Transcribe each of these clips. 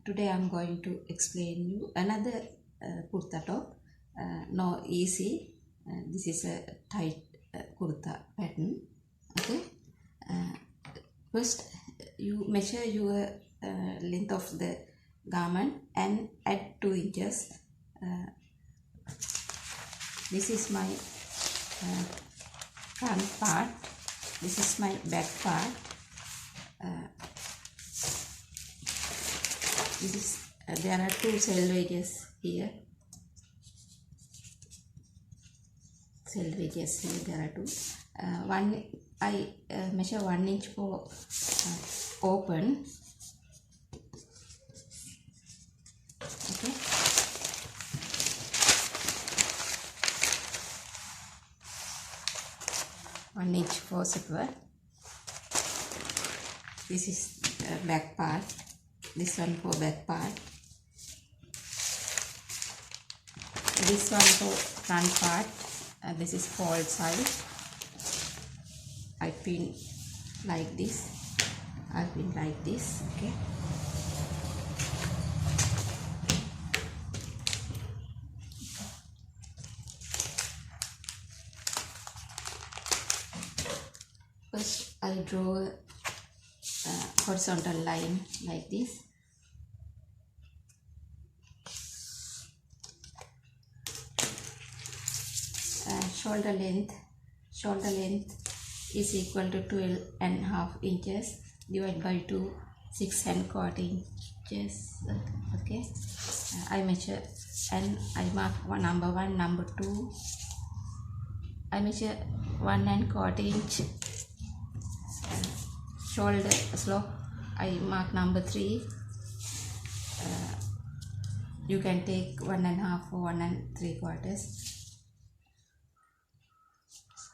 Today I'm going to explain you another kurta top. No easy. This is a tight kurta pattern. Okay. First, you measure your length of the garment and add 2 inches. This is my front part. This is my back part. There are 2 selvages here. There are 2. One I measure 1 inch for open. Okay. One inch for zipper. This is back part. This one for back part. This one for front part. This is fold side. I pin like this. Okay. First, I draw a horizontal line like this. Shoulder length is equal to 12.5 inches divided by 2, 6.25 inches. Okay. I measure and I mark number 1, number 2. I measure 1.25 inch. Shoulder slope, I mark number 3. You can take 1.5 or 1 3/4.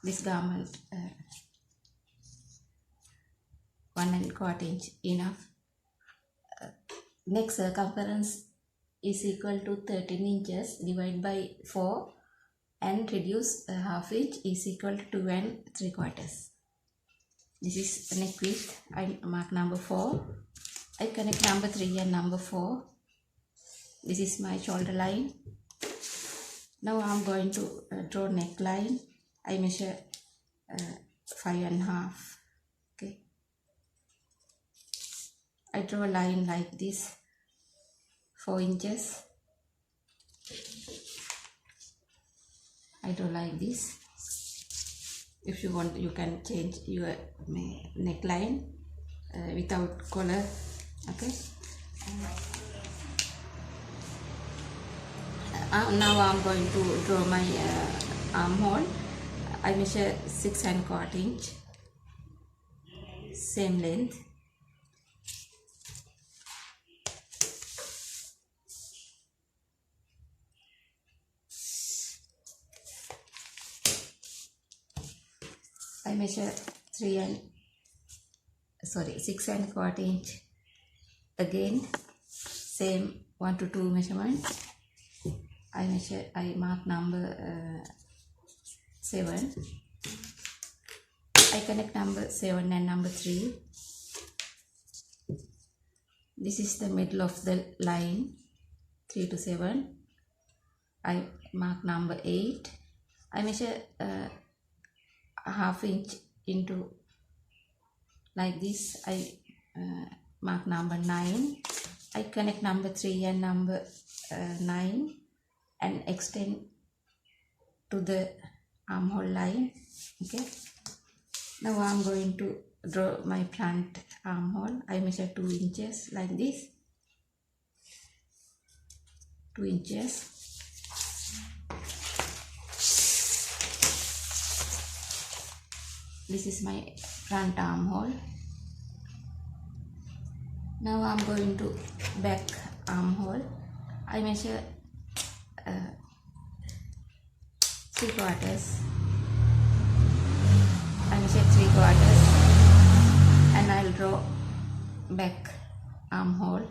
This garment 1.25 inch enough. Next, circumference is equal to 13 inches divided by 4 and reduce half inch is equal to 2 3/4. This is neck width. I mark number 4. I connect number 3 and number 4. This is my shoulder line. Now I am going to draw neckline. I measure 5.5. Okay. I draw a line like this, 4 inches. I draw like this. If you want, you can change your neckline without collar. Okay. Now I'm going to draw my armhole. I measure 6.25 inch. Same length. I measure 6.25 inch. Again, same 1 to 2 measurement. I mark number 7. I connect number 7 and number 3. This is the middle of the line, 3 to 7. I mark number 8. I measure half inch into like this. I mark number 9. I connect number 3 and number 9 and extend to the armhole line. Okay. Now I am going to draw my front armhole. I measure 2 inches like this. 2 inches. This is my front armhole. Now I am going to back armhole. I measure 3/4. I measure 3/4 and I'll draw back armhole.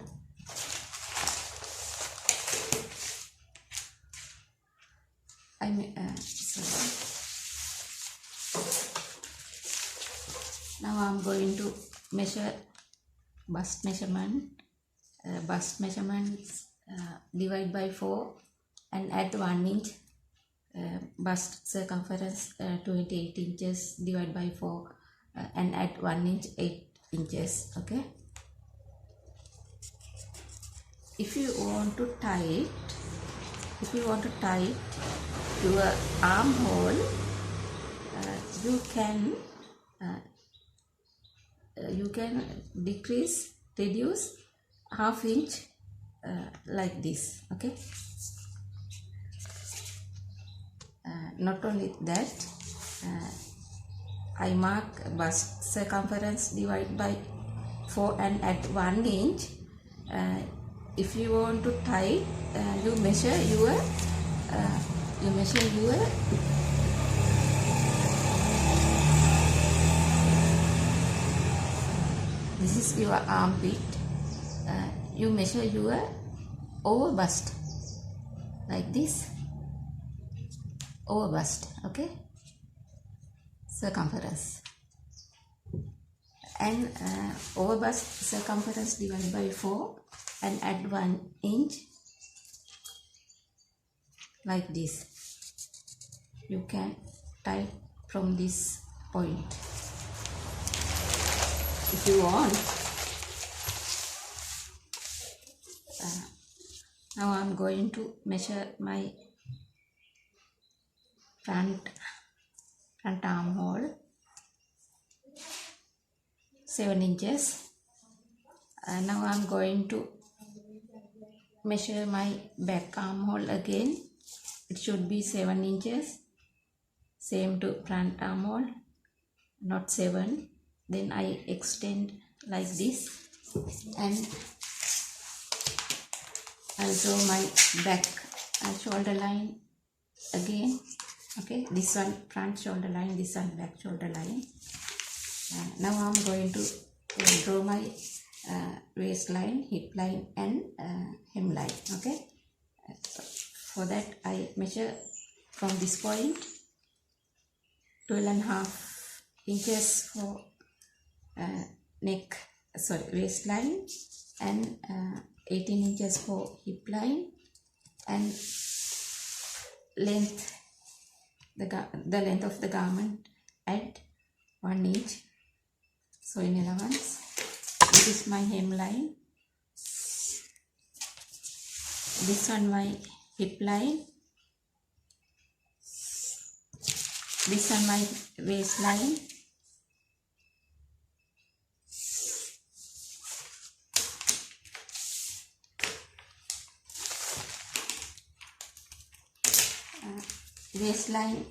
Now I'm going to measure bust measurement bust measurements, divide by 4 and add 1 inch. Bust circumference 28 inches, divide by 4 and add 1 inch 8 inches. Okay, if you want to tie your armhole, you can reduce half inch like this. Okay, not only that, I mark bust circumference divide by 4 and add 1 inch. If you want to tie, you measure your this is your armpit. You measure your over bust like this, over bust. Okay, circumference, and over bust circumference divided by 4 and add 1 inch like this. You can tie from this point if you want. Now I'm going to measure my front armhole, 7 inches. Now I'm going to measure my back armhole again. It should be 7 inches, same to front armhole, not 7. Then I extend like this and I'll draw my back shoulder line again. Okay, this one front shoulder line, this one back shoulder line. Now I'm going to draw my waistline, hip line and hemline. Okay, so for that I measure from this point 12.5 inches for waistline and 18 inches for hip line, and length, the length of the garment add 1 inch. So in allowance, this is my hemline, this one my hip line, this one my waistline, waistline,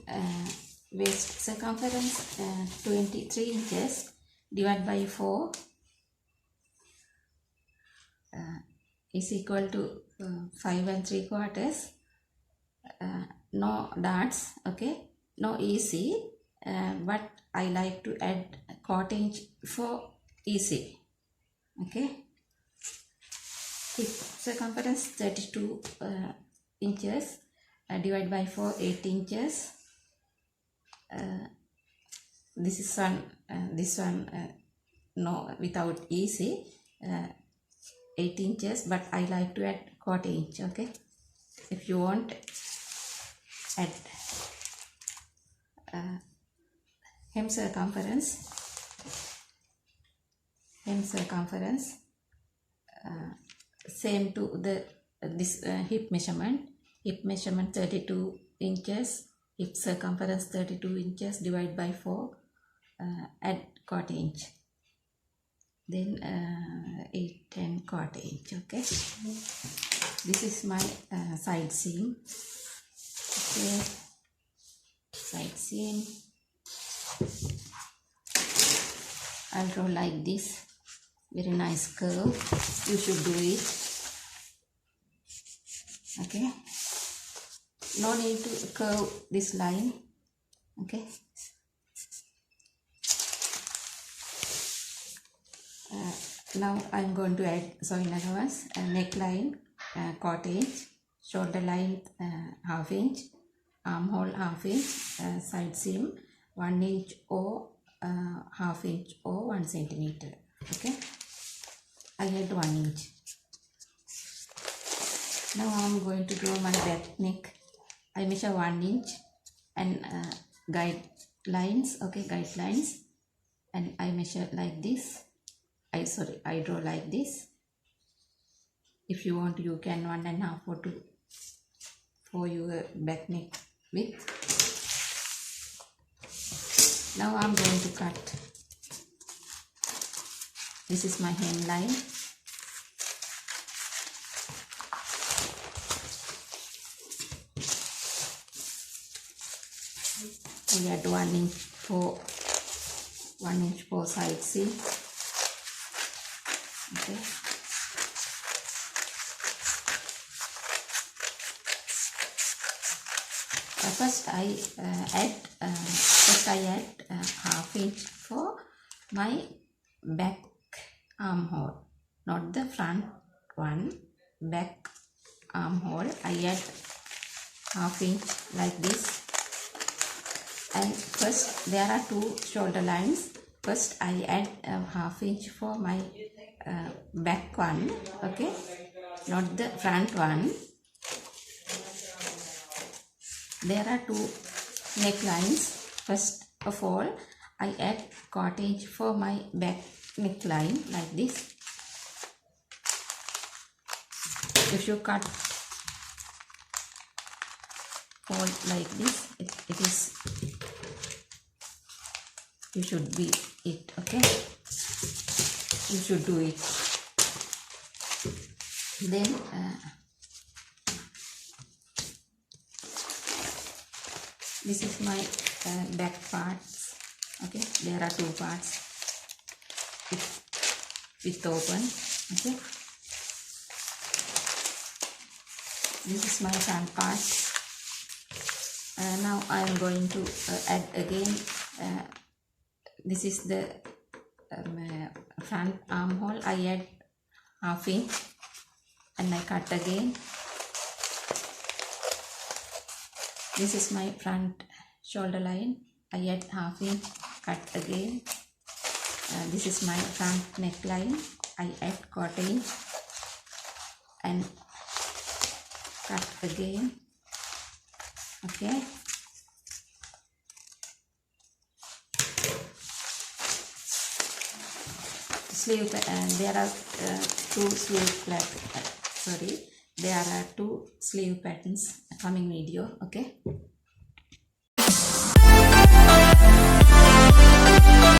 waist circumference 23 inches, divide by 4 is equal to 5 3/4. No darts, okay, no easy, but I like to add 1/4 inch for easy. Okay, hip circumference 32 inches, divide by 4 8 inches. This one no, without easy, 8 inches, but I like to add 1/4 inch. Okay, if you want, add hem circumference same to the this hip measurement 32 inches, hip circumference 32 inches, divide by 4, add 1/4 inch, then 8 and 1/4 inch. Okay, this is my side seam. Okay, side seam, I'll draw like this, very nice curve. You should do it. Okay, no need to curve this line. Okay, now I'm going to add sewing allowance, neckline 1/4 inch, shoulder line 1/2 inch, armhole 1/2 inch, side seam 1 inch or 1/2 inch or 1 centimeter. Okay, I add 1 inch. Now I'm going to draw my back neck. I measure 1 inch and guidelines, okay, guidelines, and I measure like this. I draw like this. If you want, you can 1.5 or 2 for your back neck width. Now I'm going to cut. This is my hemline. I add 1 inch for side seam. Okay. First I add half inch for my back armhole, not the front one. Back armhole I add half inch like this. And first there are 2 shoulder lines. First I add half inch for my back one, okay, not the front one. There are 2 necklines. First of all, I add 1/4 inch for my back neckline like this. If you cut fold like this, it is, you should be it, okay, you should do it. Then this is my back parts, okay. There are 2 parts with open, okay. This is my front part. Now I am going to add again. This is the front armhole. I add half inch and I cut again. This is my front shoulder line. I add half inch, cut again. This is my front neckline. I add 1/4 inch and cut again, okay. Sleeve, there are 2 sleeve there are 2 sleeve patterns coming video, okay.